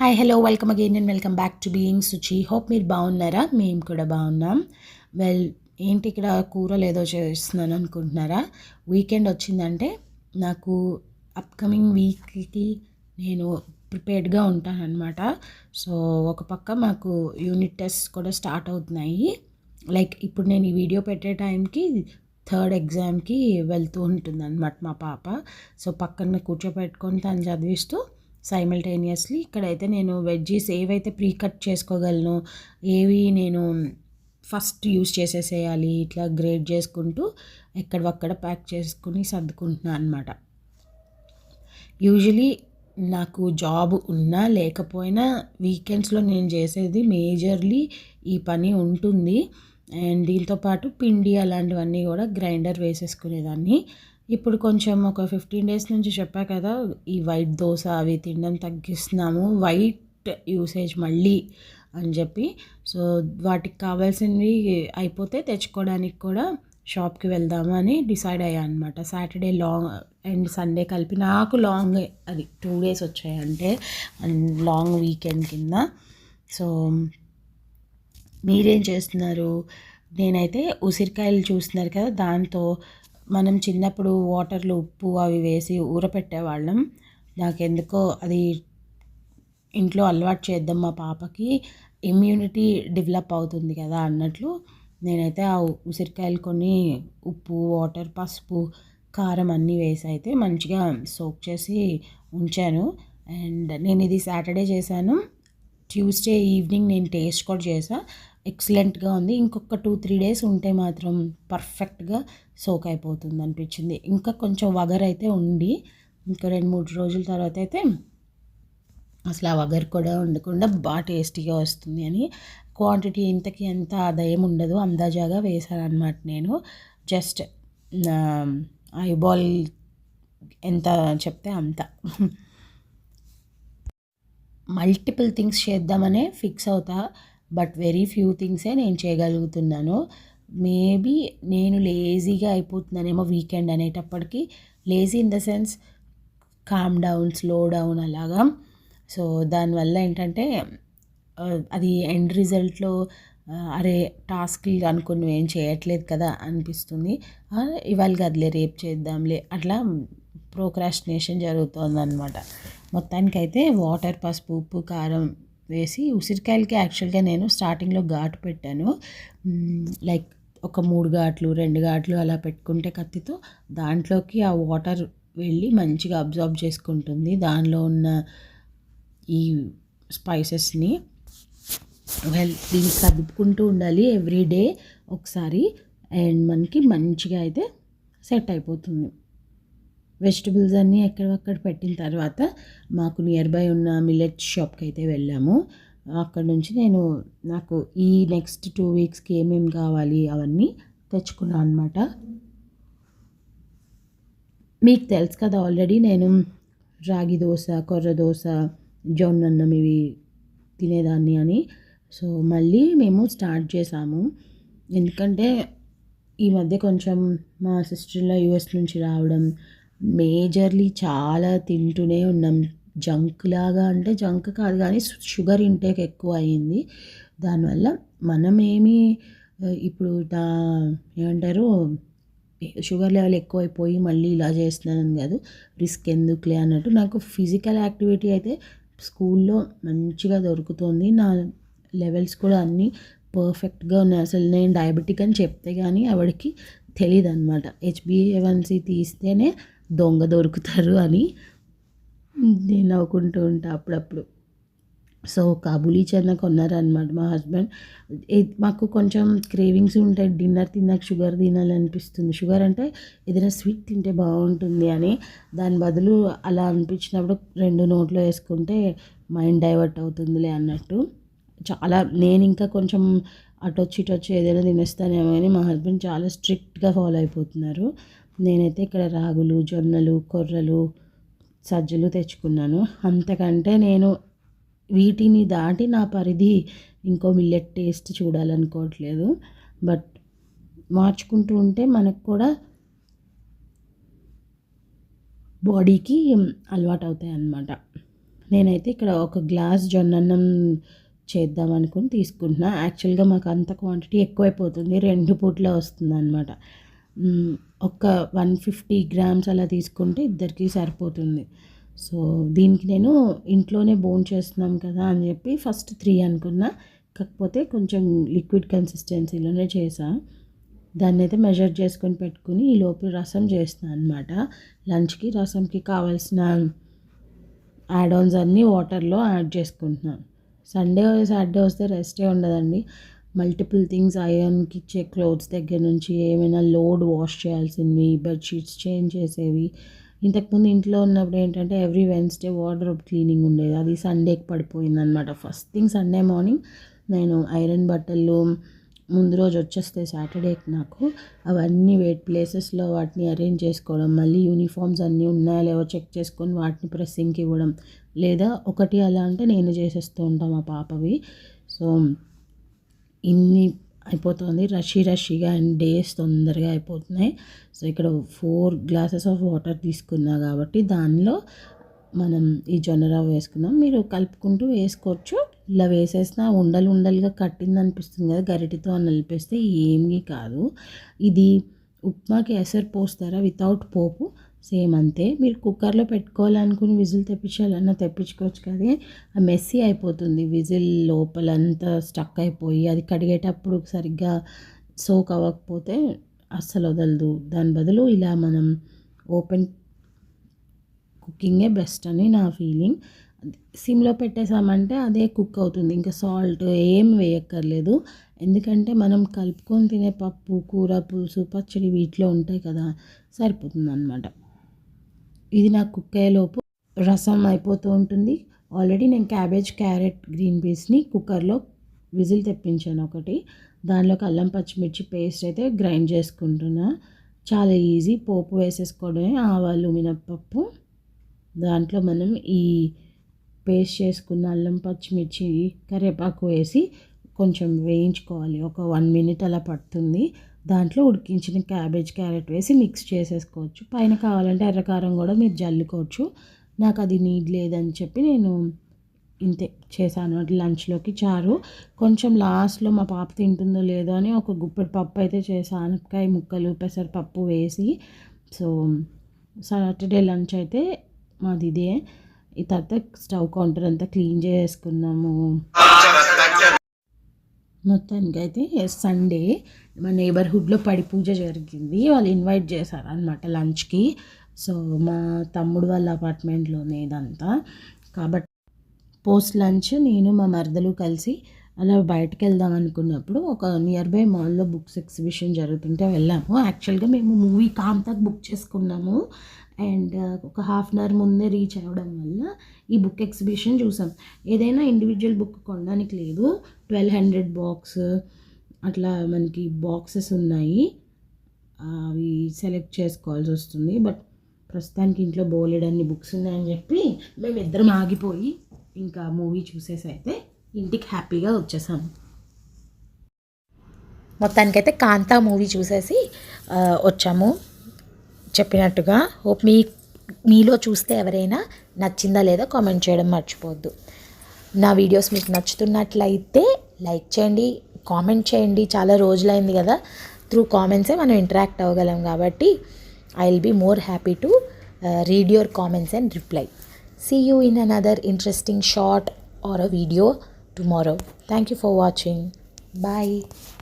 Hi hello welcome again and welcome back to being Suchi. Hope మీరు బాగున్నారా? మేము కూడా బాగున్నాం. వెల్, ఏంటి ఇక్కడ కూరలు ఏదో చేస్తున్నాను అనుకుంటున్నారా? వీకెండ్ వచ్చిందంటే నాకు అప్కమింగ్ వీక్కి నేను ప్రిపేర్డ్గా ఉంటానన్నమాట. సో ఒక పక్క మాకు యూనిట్ టెస్ట్ కూడా స్టార్ట్ అవుతున్నాయి. లైక్ ఇప్పుడు నేను ఈ వీడియో పెట్టే టైంకి థర్డ్ ఎగ్జామ్కి వెళ్తూ ఉంటుంది అనమాట మా పాప. సో పక్కన కూర్చోపెట్టుకొని తను చదివిస్తూ సైమల్టేనియస్లీ ఇక్కడైతే నేను వెజ్జీస్ ఏవైతే ప్రీ కట్ చేసుకోగలను, ఏవి నేను ఫస్ట్ యూస్ చేసేసేయాలి, ఇట్లా గ్రేడ్ చేసుకుంటూ ఎక్కడవక్కడ ప్యాక్ చేసుకుని సర్దుకుంటున్నాను అనమాట. యూజువలీ నాకు జాబ్ ఉన్నా లేకపోయినా వీకెండ్స్లో నేను చేసేది మేజర్లీ ఈ పని ఉంటుంది. అండ్ దీంతో పాటు పిండి అలాంటివన్నీ కూడా గ్రైండర్ వేసేసుకునేదాన్ని. ఇప్పుడు కొంచెం ఒక 15 డేస్ నుంచి చెప్పా కదా, ఈ వైట్ దోశ అవి తినడం తగ్గిస్తున్నాము, వైట్ యూసేజ్ మళ్ళీ అని చెప్పి. సో వాటికి కావాల్సినవి అయిపోతే తెచ్చుకోవడానికి కూడా షాప్కి వెళ్దాము అని డిసైడ్ అయ్యా అనమాట. సాటర్డే లాంగ్ అండ్ సండే కలిపి నాకు లాంగ్ అది 2 డేస్ వచ్చాయంటే లాంగ్ వీకెండ్ కింద. సో మీరేం చేస్తున్నారు? నేనైతే ఉసిరికాయలు చూస్తున్నారు కదా, దాంతో మనం చిన్నప్పుడు వాటర్లో ఉప్పు అవి వేసి ఊరపెట్టేవాళ్ళం. నాకెందుకో అది ఇంట్లో అలవాటు చేద్దాం, మా పాపకి ఇమ్యూనిటీ డెవలప్ అవుతుంది కదా అన్నట్లు నేనైతే ఆ ఉసిరికాయలు కొన్ని ఉప్పు, వాటర్, పసుపు, కారం అన్నీ వేసి అయితే మంచిగా సోక్ చేసి ఉంచాను. అండ్ నేను ఇది సాటర్డే చేశాను. ట్యూస్డే ఈవినింగ్ నేను టేస్ట్ కూడా చేశాను, ఎక్సలెంట్గా ఉంది. ఇంకొక 2-3 డేస్ ఉంటే మాత్రం పర్ఫెక్ట్గా సోక్ అయిపోతుంది అనిపించింది. ఇంకా కొంచెం వగర్ అయితే ఉండి ఇంకా 2-3 రోజుల తర్వాత అయితే అసలు ఆ వగర్ కూడా ఉండకుండా బాగా టేస్టీగా వస్తుంది అని క్వాంటిటీ ఇంతకి ఎంత ఆదాయం ఉండదు, అందాజాగా వేసాను అనమాట. నేను జస్ట్ ఐబాల్ ఎంత చెప్తే అంత మల్టిపుల్ థింగ్స్ చేద్దామనే ఫిక్స్ అవుతా, బట్ వెరీ ఫ్యూ థింగ్సే నేను చేయగలుగుతున్నాను. మేబీ నేను లేజీగా అయిపోతున్నానేమో వీకెండ్ అనేటప్పటికి. Lazy in the sense calm down, slow down అలాగా. సో దానివల్ల ఏంటంటే అది ఎండ్ రిజల్ట్లో అరే టాస్క్లు అనుకుని ఏం చేయట్లేదు కదా అనిపిస్తుంది. ఇవాళ కదలే రేపు చేద్దాంలే అట్లా ప్రోక్రాస్టినేషన్ జరుగుతుందన్నమాట. మొత్తానికైతే వాటర్, పసుపు, ఉప్పు, కారం వేసి ఉసిరికాయలకి యాక్చువల్గా నేను స్టార్టింగ్లో ఘాటు పెట్టాను. లైక్ ఒక 3 ఘాట్లు 2 ఘాట్లు అలా పెట్టుకుంటే కత్తితో దాంట్లోకి ఆ వాటర్ వెళ్ళి మంచిగా అబ్జార్బ్ చేసుకుంటుంది దానిలో ఉన్న ఈ స్పైసెస్ని. వెల్, దీన్ని కదుపుకుంటూ ఉండాలి ఎవ్రీడే ఒకసారి, అండ్ మనకి మంచిగా అయితే సెట్ అయిపోతుంది. వెజిటబుల్స్ అన్నీ ఎక్కడక్కడ పెట్టిన తర్వాత మాకు నియర్ బై ఉన్న మిల్లెట్ షాప్కి అయితే వెళ్ళాము. అక్కడ నుంచి నాకు ఈ నెక్స్ట్ 2 వీక్స్కి ఏమేమి కావాలి అవన్నీ తెచ్చుకున్నాను అనమాట. మీకు తెలుసు కదా ఆల్రెడీ నేను రాగి దోశ, కొర్ర దోశ, జొన్నన్నం ఇవి తినేదాన్ని అని. సో మళ్ళీ మేము స్టార్ట్ చేసాము, ఎందుకంటే ఈ మధ్య కొంచెం మా సిస్టర్లో యూఎస్ నుంచి రావడం, మేజర్లీ చాలా తింటూనే ఉన్నాం. జంక్ లాగా అంటే జంక్ కాదు కానీ షుగర్ ఇంటేక్ ఎక్కువ అయ్యింది. దానివల్ల మనమేమి ఇప్పుడు ఏమంటారు షుగర్ లెవెల్ ఎక్కువైపోయి మళ్ళీ ఇలా చేస్తున్నాను కాదు, రిస్క్ ఎందుకులే అన్నట్టు. నాకు ఫిజికల్ యాక్టివిటీ అయితే స్కూల్లో మంచిగా దొరుకుతుంది, నా లెవెల్స్ కూడా అన్నీ పర్ఫెక్ట్గా ఉన్నాయి. అసలు నేను డయాబెటిక్ అని చెప్తే కానీ ఆవిడకి తెలియదు అనమాట. HbA1c తీస్తేనే దొంగ దొరుకుతారు అని నేను నవ్వుకుంటూ ఉంటా అప్పుడప్పుడు. సో కాబూలీ చనా కొన్నారనమాట మా హస్బెండ్. మాకు కొంచెం క్రేవింగ్స్ ఉంటాయి, డిన్నర్ తిన్నాక షుగర్ తినాలనిపిస్తుంది. షుగర్ అంటే ఏదైనా స్వీట్ తింటే బాగుంటుంది అని, దాని బదులు అలా అనిపించినప్పుడు 2 నోట్లో వేసుకుంటే మైండ్ డైవర్ట్ అవుతుందిలే అన్నట్టు. చాలా నేను ఇంకా కొంచెం అటొచ్చి ఇటొచ్చి ఏదైనా తినేస్తానేమో అని మా హస్బెండ్ చాలా స్ట్రిక్ట్గా ఫాలో అయిపోతున్నారు. నేనైతే ఇక్కడ రాగులు, జొన్నలు, కొర్రలు, సజ్జలు తెచ్చుకున్నాను. అంతకంటే నేను వీటిని దాటి నా పరిధి ఇంకో మిల్లెట్ టేస్ట్ చూడాలనుకోవట్లేదు. బట్ మార్చుకుంటూ ఉంటే మనకు కూడా బాడీకి అలవాటు అవుతాయి అన్నమాట. నేనైతే ఇక్కడ ఒక గ్లాస్ జొన్నన్నం చేద్దాం అనుకుని తీసుకుంటున్నా. యాక్చువల్గా మాకు అంత క్వాంటిటీ ఎక్కువైపోతుంది, 2 పూట్ల వస్తుంది అనమాట. ఒక 150 గ్రామ్స్ అలా తీసుకుంటే ఇద్దరికి సరిపోతుంది. సో దీనికి నేను ఇంట్లోనే బోన్ చేస్తున్నాం కదా అని చెప్పి ఫస్ట్ 3 అనుకున్నా, కాకపోతే కొంచెం లిక్విడ్ కన్సిస్టెన్సీలోనే చేసా. దాన్ని అయితే మెజర్ చేసుకొని పెట్టుకుని ఈ లోపు రసం చేస్తున్నాను అనమాట. లంచ్కి రసంకి కావాల్సిన యాడ్ ఆన్స్ అన్నీ వాటర్లో యాడ్ చేసుకుంటున్నాను. సండే సాటర్డే వస్తే రెస్టే ఉండదండి. మల్టిపుల్ థింగ్స్, ఐరన్కి ఇచ్చే క్లోత్స్ దగ్గర నుంచి ఏమైనా లోడ్ వాష్ చేయాల్సినవి, బెడ్షీట్స్ చేంజ్ చేసేవి. ఇంతకుముందు ఇంట్లో ఉన్నప్పుడు ఏంటంటే ఎవ్రీ వెన్స్డే వార్డ్రోబ్ క్లీనింగ్ ఉండేది, అది సండేకి పడిపోయింది అనమాట. ఫస్ట్ థింగ్ సండే మార్నింగ్ నేను ఐరన్ బట్టలు ముందు రోజు వచ్చేస్తే సాటర్డేకి నాకు అవన్నీ వెయిట్ ప్లేసెస్లో వాటిని అరేంజ్ చేసుకోవడం, మళ్ళీ యూనిఫామ్స్ అన్నీ ఉన్నాయో లేవో చెక్ చేసుకొని వాటిని ప్రెస్సింగ్కి ఇవ్వడం, లేదా ఒకటి అలా అంటే నేను చేసేస్తూ ఉంటాను మా పాపవి. సో ఇన్ని అయిపోతుంది, రషీగా అండ్ డేస్ తొందరగా అయిపోతున్నాయి. సో ఇక్కడ 4 గ్లాసెస్ ఆఫ్ వాటర్ తీసుకున్నా కాబట్టి దానిలో మనం ఈ జొన్న రవ్వ వేసుకున్నాం. మీరు కలుపుకుంటూ వేసుకోవచ్చు, ఇలా వేసేసిన ఉండలుగా కట్టింది అనిపిస్తుంది కదా, గరిటితో నలిపేస్తే ఏమీ కాదు. ఇది ఉప్మాకి ఎసరు పోస్తారా వితౌట్ పోపు, సేమ్ అంతే. మీరు కుక్కర్లో పెట్టుకోవాలనుకుని విజిల్ తెప్పించాలన్నా తెప్పించుకోవచ్చు, కానీ ఆ మెస్సీ అయిపోతుంది. విజిల్ లోపలంతా స్టక్ అయిపోయి అది కడిగేటప్పుడు సరిగ్గా సోక్ అవ్వకపోతే అస్సలు వదలదు. దాని బదులు ఇలా మనం ఓపెన్ కుకింగే బెస్ట్ అని నా ఫీలింగ్. సిమ్లో పెట్టేసామంటే అదే కుక్ అవుతుంది, ఇంకా సాల్ట్ ఏం వేయక్కర్లేదు. ఎందుకంటే మనం కలుపుకొని తినే పప్పు, కూర, పులుసు, పచ్చడి వీటిలో ఉంటాయి కదా, సరిపోతుంది అనమాట. ఇది నాకు కుక్ అయ్యేలోపు రసం అయిపోతూ ఉంటుంది. ఆల్రెడీ నేను క్యాబేజ్, క్యారెట్, గ్రీన్ పీస్ని కుక్కర్లో విజిల్ తెప్పించాను ఒకటి. దానిలోకి అల్లం పచ్చిమిర్చి పేస్ట్ అయితే గ్రైండ్ చేసుకుంటున్నా. చాలా ఈజీ, పోపు వేసేసుకోవడమే. ఆవాలు, మినప్పప్పు, దాంట్లో మనం ఈ పేస్ట్ చేసుకున్న అల్లం పచ్చిమిర్చి కరివేపాకు వేసి కొంచెం వేయించుకోవాలి. ఒక 1 minute అలా పడుతుంది. దాంట్లో ఉడికించిన క్యాబేజ్, క్యారెట్ వేసి మిక్స్ చేసేసుకోవచ్చు. పైన కావాలంటే ఎర్రకారం కూడా మీరు జల్లుకోవచ్చు. నాకు అది నీడ్ లేదని చెప్పి నేను ఇంతే చేశాను. లంచ్లోకి చారు కొంచెం లాస్ట్లో మా పాప తింటుందో లేదో అని ఒక గుప్పెడు పప్పు అయితే చేశాను, ఆనపకాయ ముక్కలు, పెసరపప్పు వేసి. సో సాటర్డే లంచ్ అయితే మాది ఇదే. ఈ తర్వాత స్టవ్ కౌంటర్ అంతా క్లీన్ చేసుకున్నాము. మొత్తానికైతే సండే మా నేబర్హుడ్లో పడి పూజ జరిగింది, వాళ్ళు ఇన్వైట్ చేశారు అనమాట లంచ్కి. సో మా తమ్ముడు వాళ్ళ అపార్ట్మెంట్లోనే ఇదంతా కాబట్టి పోస్ట్ లంచ్ నేను మా మరదలు కలిసి అలా బయటకు వెళ్దాం అనుకున్నప్పుడు ఒక నియర్ బై మాల్లో బుక్స్ ఎగ్జిబిషన్ జరుగుతుంటే వెళ్ళాము. యాక్చువల్గా మేము మూవీ కాంతాకి బుక్ చేసుకున్నాము అండ్ ఒక 1/2 hour ముందే రీచ్ అవ్వడం వల్ల ఈ బుక్ ఎగ్జిబిషన్ చూసాం. ఏదైనా ఇండివిజువల్ బుక్ కొనడానికి లేదు, 1200 బాక్స్ అట్లా మనకి బాక్సెస్ ఉన్నాయి, అవి సెలెక్ట్ చేసుకోవాల్సి వస్తుంది. బట్ ప్రస్తుతానికి ఇంట్లో బోలెడన్ని బుక్స్ ఉన్నాయని చెప్పి మేమిద్దరం ఆగిపోయి ఇంకా మూవీ చూసేసి అయితే ఇంటికి హ్యాపీగా వచ్చేసాము. మొత్తానికైతే కాంతా మూవీ చూసేసి వచ్చాము చెప్పినట్టుగా. హోప్ మీలో చూస్తే ఎవరైనా నచ్చిందా లేదా కామెంట్ చేయడం మర్చిపోవద్దు. నా వీడియోస్ మీకు నచ్చుతున్నట్లయితే లైక్ చేయండి, కామెంట్ చేయండి. చాలా రోజులైంది కదా, త్రూ కామెంట్సే మనం ఇంటరాక్ట్ అవ్వగలం కాబట్టి I will be more happy to read your comments and reply. See you in another interesting short or a video tomorrow. Thank you for watching. Bye.